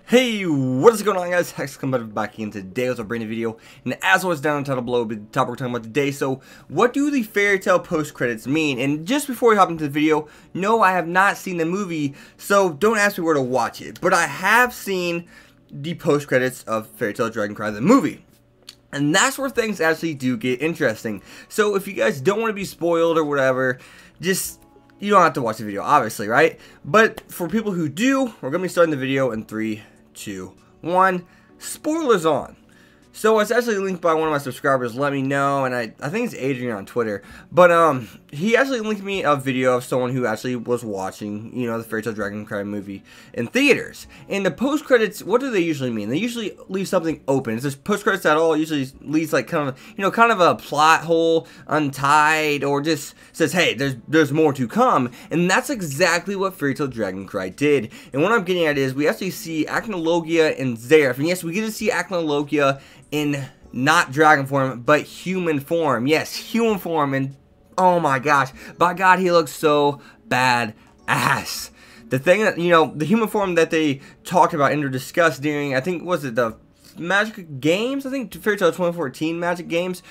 Hey, what is going on, guys? Hex coming back in today with a brand new video, and as always, down in the title below, the topic we're talking about today. So, what do the Fairy Tail post credits mean? And just before we hop into the video, no, I have not seen the movie, so don't ask me where to watch it. But I have seen the post credits of Fairy Tail Dragon Cry the movie. And that's where things actually do get interesting. So if you guys don't want to be spoiled or whatever, you don't have to watch the video, obviously, right? But for people who do, we're going to be starting the video in 3, 2, 1. Spoilers on. So it's actually linked by one of my subscribers, let me know, and I think it's Adrian on Twitter, but he actually linked me a video of someone who actually was watching, the Fairy Tail Dragon Cry movie in theaters. And the post credits, what do they usually mean? They usually leave something open. Is this post credits at all? It usually leaves like kind of a plot hole untied, or just says, hey, there's more to come. And that's exactly what Fairy Tail Dragon Cry did. And what I'm getting at is we actually see Acnologia and Zeref, and yes, we get to see Acnologia in not dragon form, but human form. Yes, human form, and oh my gosh, by God, he looks so badass. The thing that, the human form that they talked about and discussed during, I think, was it the Magic Games? I think Fairy Tail 2014 Magic Games.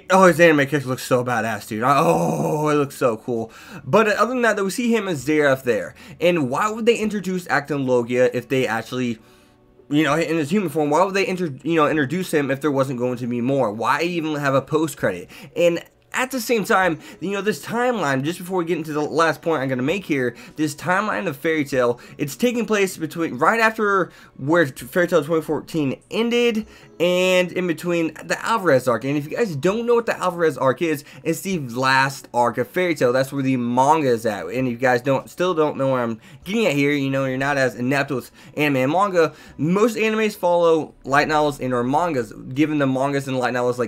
Oh, his anime character looks so badass, dude. Oh, it looks so cool. But other than that, we see him as Zeref there. And why would they introduce Acnologia if they actually, in his human form, why would they introduce him if there wasn't going to be more? Why even have a post credit? And at the same time, this timeline, just before we get into the last point I'm going to make here, this timeline of Fairy Tail, it's taking place right after where Fairy Tail 2014 ended, and in between the Alvarez arc. And if you guys don't know what the Alvarez arc is, it's the last arc of Fairy Tail. That's where the manga is at. And if you guys still don't know where I'm getting at here, you're not as inept with anime and manga. Most animes follow light novels and or mangas, given the mangas and light novels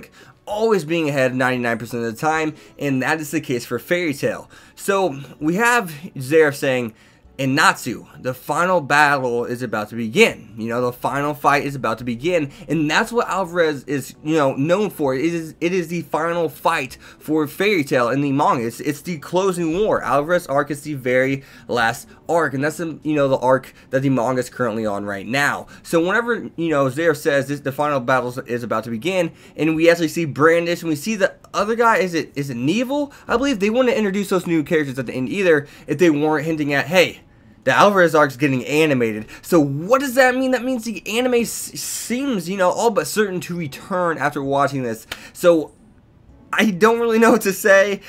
always being ahead 99% of the time, and that is the case for Fairy Tail. So we have Zeref saying, in Natsu, the final battle is about to begin. The final fight is about to begin, and that's what Alvarez is, known for. It is the final fight for Fairy Tail in the manga. It's the closing war. Alvarez arc is the very last arc, and that's the arc that the manga is currently on right now. So whenever Zeref says the final battle is about to begin, and we actually see Brandish, and we see the other guy, is it Neville? I believe they wouldn't introduce those new characters at the end either if they weren't hinting at, hey, the Alvarez arc is getting animated. So what does that mean? That means the anime seems, all but certain to return after watching this. So I don't really know what to say.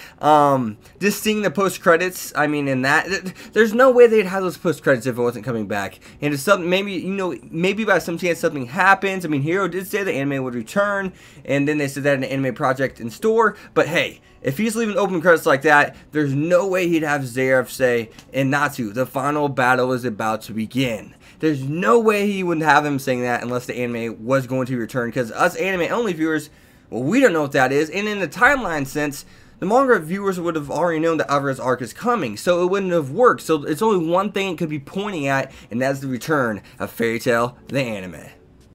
Just seeing the post credits, in that, there's no way they'd have those post credits if it wasn't coming back. And if something, maybe by some chance something happens. Hiro did say the anime would return, and then they said that an anime project in store. But hey, if he's leaving open credits like that, there's no way he'd have Zeref say, in Natsu, the final battle is about to begin. There's no way he wouldn't have him saying that unless the anime was going to return, because us anime-only viewers, well, we don't know what that is, and in the timeline sense, the manga viewers would have already known that Alvarez arc is coming, so it wouldn't have worked. So it's only one thing it could be pointing at, and that's the return of Fairy Tail, the anime.